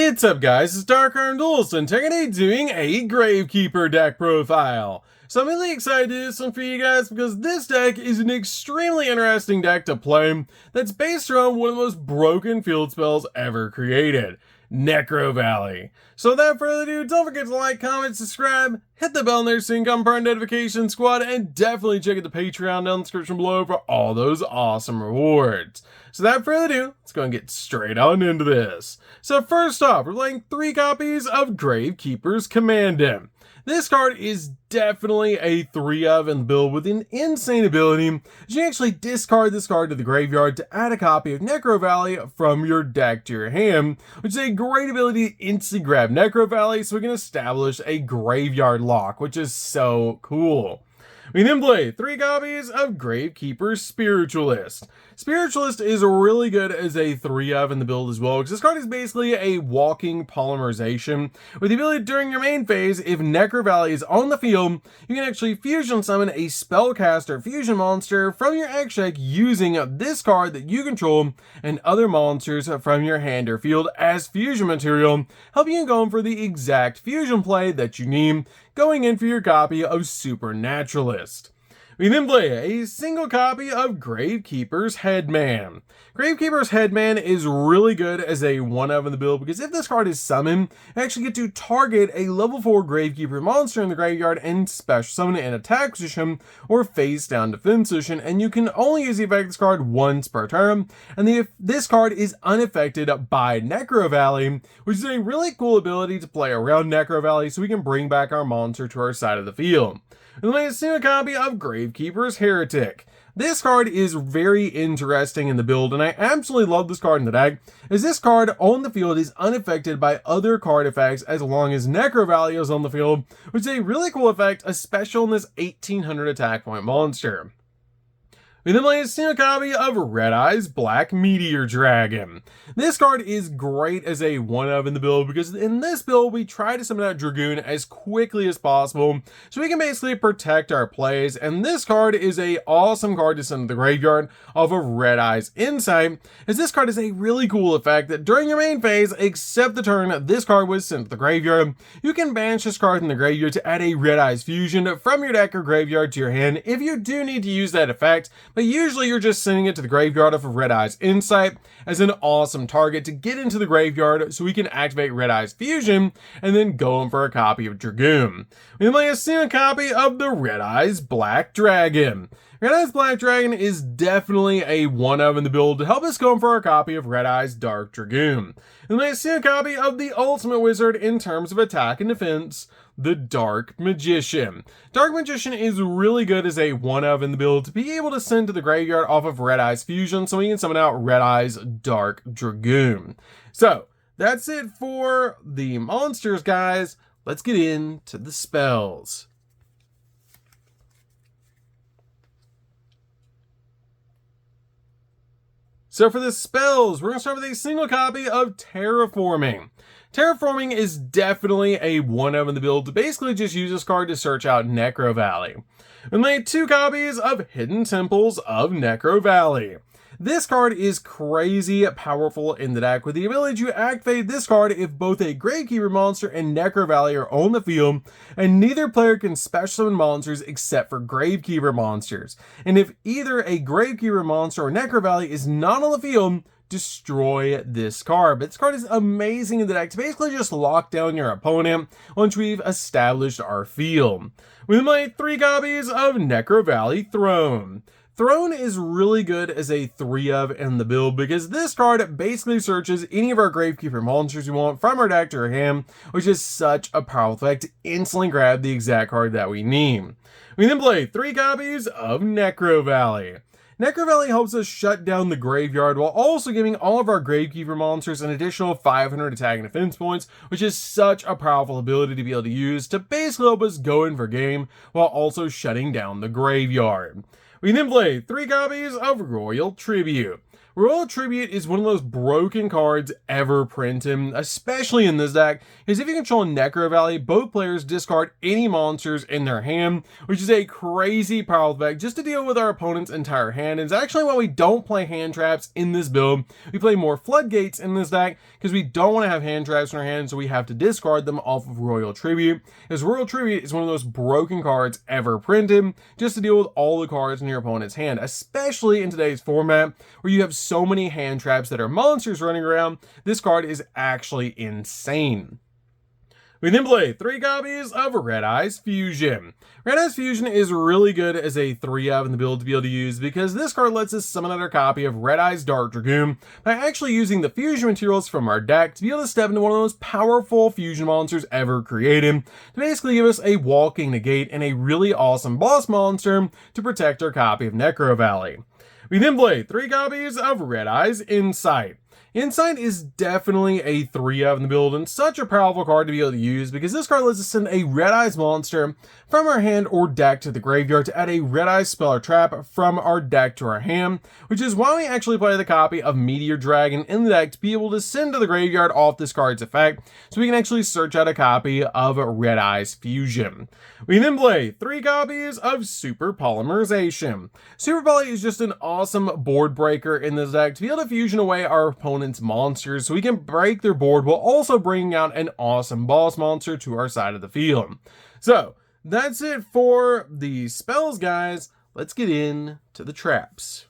What's up guys, it's DarkArmedDuelist and today doing a Gravekeeper deck profile. So I'm really excited to do this one for you guys because this deck is an extremely interesting deck to play that's based around one of the most broken field spells ever created, Necro Valley. So without further ado, don't forget to like, comment, subscribe, hit the bell there so you can come part of the notification squad, and definitely check out the Patreon down in the description below for all those awesome rewards. So without further ado, let's go and get straight on into this. So first off, we're playing 3 copies of Gravekeeper's Commandant. This card is definitely a 3 of in the build with an insane ability. You can actually discard this card to the graveyard to add a copy of Necro Valley from your deck to your hand, which is a great ability to instantly grab Necro Valley so we can establish a graveyard lock, which is so cool. We then play 3 copies of Gravekeeper's Spiritualist. Spiritualist is really good as a 3 of in the build as well, because this card is basically a walking polymerization with the ability during your main phase, if Necro Valley is on the field, you can actually fusion summon a spellcaster fusion monster from your X deck using this card that you control and other monsters from your hand or field as fusion material, helping you go for the exact fusion play that you need going in for your copy of Supernaturalist. We then play a single copy of Gravekeeper's Headman. Gravekeeper's Headman is really good as a 1 of in the build because if this card is summoned, you actually get to target a level 4 Gravekeeper monster in the graveyard and special summon it in attack position or face down defense position, and you can only use the effect of this card once per turn, and this card is unaffected by Necro Valley, which is a really cool ability to play around Necro Valley so we can bring back our monster to our side of the field. And then a single copy of Gravekeeper's Heretic. This card is very interesting in the build, and I absolutely love this card in the deck, as this card on the field is unaffected by other card effects as long as Necro Valley is on the field, which is a really cool effect, especially on this 1800 attack point monster. We then play a single copy of Red Eye's Black Meteor Dragon. This card is great as a 1 of in the build because in this build we try to summon out Dragoon as quickly as possible so we can basically protect our plays, and this card is a awesome card to send to the graveyard off of Red Eye's Insight, as this card is a really cool effect that during your main phase, except the turn this card was sent to the graveyard, you can banish this card in the graveyard to add a Red Eye's Fusion from your deck or graveyard to your hand if you do need to use that effect, but usually you're just sending it to the graveyard off of Red Eye's Insight as an awesome target to get into the graveyard so we can activate Red Eye's Fusion and then go in for a copy of Dragoon. We then play a single copy of the Red Eye's Black Dragon. Red Eye's Black Dragon is definitely a 1 of in the build to help us go in for a copy of Red Eye's Dark Dragoon. And then a single copy of the Ultimate Wizard in terms of attack and defense, the Dark Magician. Dark Magician is really good as a 1 of in the build to be able to send to the graveyard off of Red Eye's Fusion so we can summon out Red Eye's Dark Dragoon. So that's it for the monsters, guys. Let's get into the spells. So for the spells, we're going to start with a single copy of Terraforming. Terraforming is definitely a 1 of in the build to basically just use this card to search out Necro Valley. We made 2 copies of Hidden Temples of Necro Valley. This card is crazy powerful in the deck with the ability to activate this card if both a Gravekeeper monster and Necro Valley are on the field, and neither player can special summon monsters except for Gravekeeper monsters. And if either a Gravekeeper monster or Necro Valley is not on the field, destroy this card. But this card is amazing in the deck to basically just lock down your opponent once we've established our field. We then play 3 copies of Necro Valley Throne. Throne is really good as a 3 of in the build because this card basically searches any of our Gravekeeper monsters we want from our deck to our hand, which is such a powerful effect to instantly grab the exact card that we need. We then play 3 copies of Necro Valley. Necro Valley helps us shut down the graveyard while also giving all of our Gravekeeper monsters an additional 500 attack and defense points, which is such a powerful ability to be able to use to basically help us go in for game while also shutting down the graveyard. We then play 3 copies of Royal Tribute. Royal Tribute is one of those broken cards ever printed, especially in this deck, because if you control Necro Valley, both players discard any monsters in their hand, which is a crazy powerful effect just to deal with our opponent's entire hand. It's actually why we don't play hand traps in this build. We play more floodgates in this deck because we don't want to have hand traps in our hand, so we have to discard them off of Royal Tribute, because Royal Tribute is one of those broken cards ever printed just to deal with all the cards in your opponent's hand, especially in today's format where you have so many hand traps that are monsters running around. This card is actually insane. We then play 3 copies of Red Eyes Fusion. Red Eyes Fusion is really good as a 3-of in the build to be able to use, because this card lets us summon another copy of Red Eyes Dark Dragoon by actually using the fusion materials from our deck to be able to step into one of the most powerful fusion monsters ever created, to basically give us a walking negate and a really awesome boss monster to protect our copy of Necro Valley. We then play 3 copies of Red Eyes Insight. Insight is definitely a 3-of in the build and such a powerful card to be able to use, because this card lets us send a Red Eyes monster from our hand or deck to the graveyard to add a Red Eyes spell or trap from our deck to our hand, which is why we actually play the copy of Meteor Dragon in the deck to be able to send to the graveyard off this card's effect, so we can actually search out a copy of Red Eyes Fusion. We then play 3 copies of Super Polymerization. Super Poly is just an awesome board breaker in this deck to be able to fusion away our opponent's monsters so we can break their board while also bringing out an awesome boss monster to our side of the field. So that's it for the spells, guys. Let's get into the traps.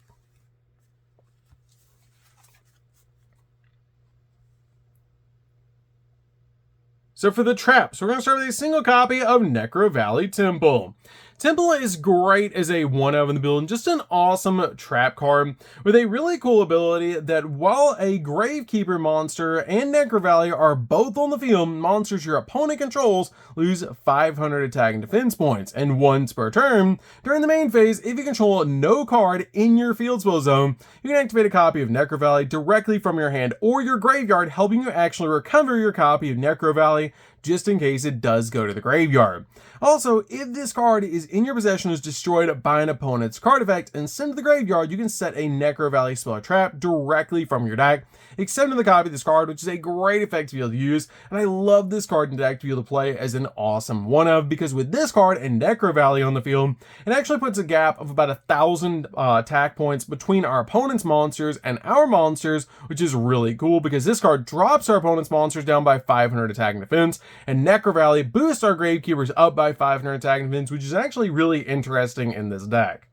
So for the traps, we're going to start with a single copy of Necro Valley Temple. Temple is great as a 1-of in the build and just an awesome trap card with a really cool ability that while a Gravekeeper monster and Necro Valley are both on the field, monsters your opponent controls lose 500 attack and defense points. And once per turn, during the main phase, if you control no card in your field spell zone, you can activate a copy of Necro Valley directly from your hand or your graveyard, helping you actually recover your copy of Necro Valley just in case it does go to the graveyard. Also, if this card is in your possession is destroyed by an opponent's card effect and sent to the graveyard, you can set a Necro Valley spell or trap directly from your deck, accepting the copy of this card, which is a great effect to be able to use. And I love this card in the deck to be able to play as an awesome 1-of, because with this card and Necro Valley on the field, it actually puts a gap of about 1,000 attack points between our opponent's monsters and our monsters, which is really cool because this card drops our opponent's monsters down by 500 attack and defense, and Necro Valley boosts our Gravekeepers up by 500 attack and defense, which is actually really interesting in this deck.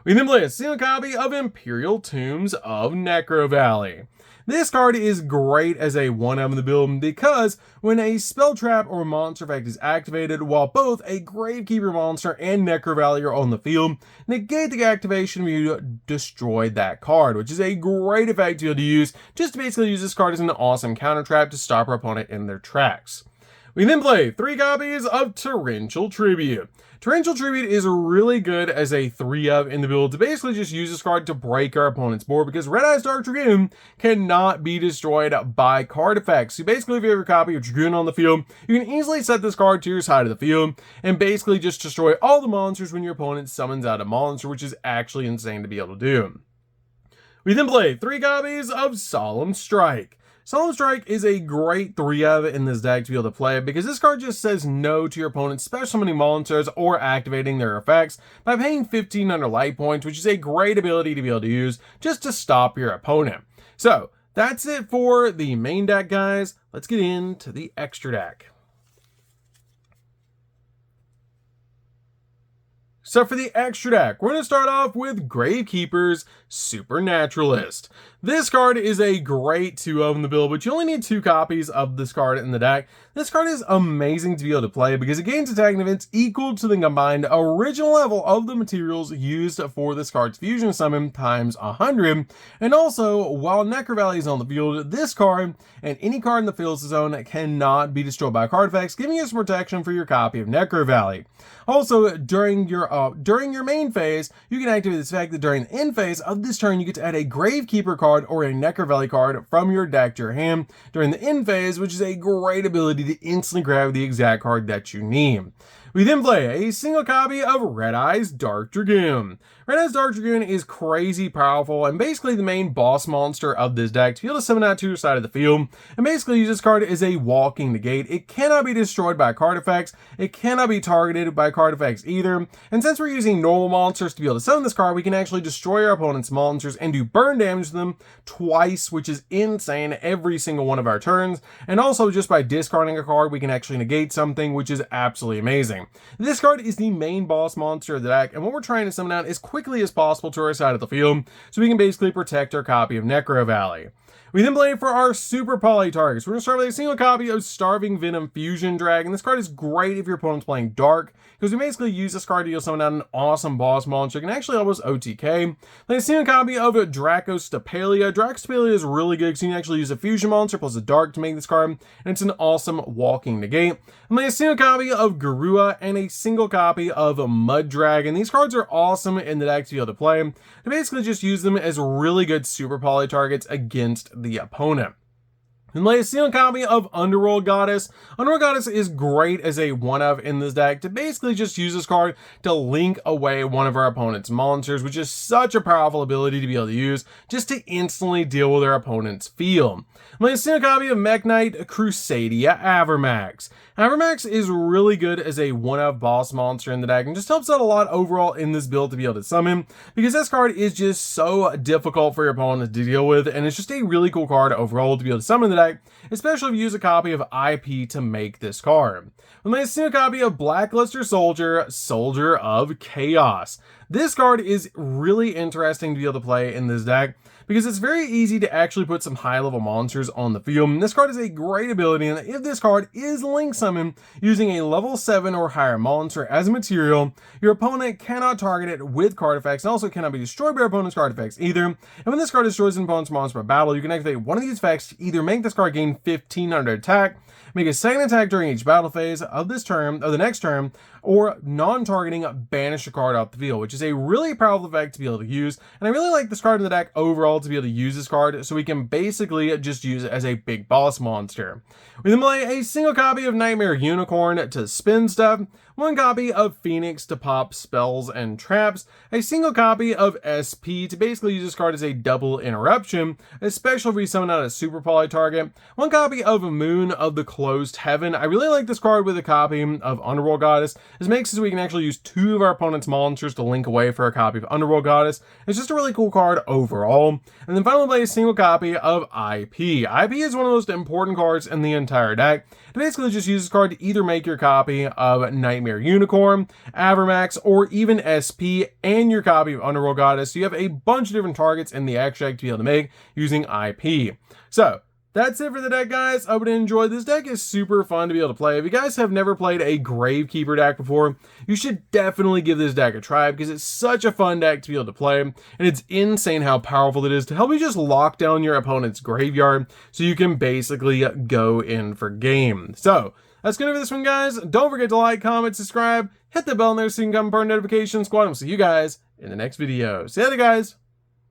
We then play a single copy of Imperial Tombs of Necro Valley. This card is great as a 1-of in the build because when a spell trap or monster effect is activated while both a Gravekeeper monster and Necro Valley are on the field, negate the activation when you destroyed that card, which is a great effect to be able to use just to basically use this card as an awesome counter trap to stop our opponent in their tracks. We then play 3 copies of Torrential Tribute. Torrential Tribute is really good as a 3-of in the build to basically just use this card to break our opponent's board, because Red Eyes Dark Dragoon cannot be destroyed by card effects. So basically, if you have a copy of Dragoon on the field, you can easily set this card to your side of the field and basically just destroy all the monsters when your opponent summons out a monster, which is actually insane to be able to do. We then play 3 copies of Solemn Strike. Solemn Strike is a great 3-of in this deck to be able to play because this card just says no to your opponent's special summoning monsters or activating their effects by paying 1,500 light points, which is a great ability to be able to use just to stop your opponent. So that's it for the main deck, guys. Let's get into the extra deck. So for the extra deck, we're going to start off with Gravekeeper's Supernaturalist. This card is a great 2-of in the build, but you only need 2 copies of this card in the deck. This card is amazing to be able to play because it gains attack and defense equal to the combined original level of the materials used for this card's fusion summon times 100. And also, while Necro Valley is on the field, this card and any card in the field zone cannot be destroyed by card effects, giving you some protection for your copy of Necro Valley. Also, during your main phase, you can activate this effect that during the end phase of this turn, you get to add a Gravekeeper card card or a Necro Valley card from your deck to your hand during the end phase, which is a great ability to instantly grab the exact card that you need. We then play a single copy of Red Eye's Dark Dragoon. Red Eye's Dark Dragoon is crazy powerful and basically the main boss monster of this deck to be able to summon out to your side of the field and basically use this card as a walking negate. It cannot be destroyed by card effects, it cannot be targeted by card effects either, and since we're using normal monsters to be able to summon this card, we can actually destroy our opponent's monsters and do burn damage to them twice, which is insane every single one of our turns, and also just by discarding a card we can actually negate something, which is absolutely amazing. This card is the main boss monster of the deck, and what we're trying to summon out as quickly as possible to our side of the field, so we can basically protect our copy of Necro Valley. We then play for our super poly targets. We're going to start with a single copy of Starving Venom Fusion Dragon. This card is great if your opponent's playing Dark, because we basically use this card to summon out an awesome boss monster. You can actually almost OTK. Then a single copy of Dracostapelia. Dracostapelia is really good because you can actually use a fusion monster plus a Dark to make this card, and it's an awesome walking negate. And then a single copy of Garua and a single copy of Mud Dragon. These cards are awesome in the deck to be able to play. To basically just use them as really good super poly targets against the opponent. And lay a single copy of Underworld Goddess. Underworld Goddess is great as a one-of in this deck to basically just use this card to link away one of our opponent's monsters, which is such a powerful ability to be able to use just to instantly deal with our opponent's field. Lay a single copy of Mech Knight Crusadia Avermax. Avermax is really good as a one-of boss monster in the deck and just helps out a lot overall in this build to be able to summon, because this card is just so difficult for your opponent to deal with, and it's just a really cool card overall to be able to summon in the deck, especially if you use a copy of IP to make this card. We may see a copy of Blackluster Soldier, Soldier of Chaos. This card is really interesting to be able to play in this deck because it's very easy to actually put some high level monsters on the field. And this card is a great ability, and if this card is link summoned using a level 7 or higher monster as a material, your opponent cannot target it with card effects and also cannot be destroyed by your opponent's card effects either. And when this card destroys an opponent's monster by battle, you can activate one of these effects to either make this card gain 1500 attack, make a second attack during each battle phase of this turn, of the next turn, or non-targeting banish a card off the field, which is a really powerful effect to be able to use. And I really like this card in the deck overall to be able to use this card so we can basically just use it as a big boss monster. We then play a single copy of Nightmare Unicorn to spin stuff, one copy of Phoenix to pop spells and traps, a single copy of SP to basically use this card as a double interruption, especially if we summon out a super poly target, one copy of Moon of the Closed Heaven. I really like this card with a copy of Underworld Goddess. This makes it so we can actually use two of our opponent's monsters to link away for a copy of Underworld Goddess. It's just a really cool card overall. And then finally play a single copy of IP. IP is one of the most important cards in the entire deck. To basically just use this card to either make your copy of Nightmare Unicorn, Avermax, or even SP and your copy of Underworld Goddess. So you have a bunch of different targets in the extract to be able to make using IP. So that's it for the deck, guys. I hope you enjoyed. This deck is super fun to be able to play. If you guys have never played a Gravekeeper deck before, you should definitely give this deck a try because it's such a fun deck to be able to play, and it's insane how powerful it is to help you just lock down your opponent's graveyard so you can basically go in for game. So that's gonna be this one, guys. Don't forget to like, comment, subscribe, hit the bell in there so you can come for notifications. Squad, and we'll see you guys in the next video. See you later, guys.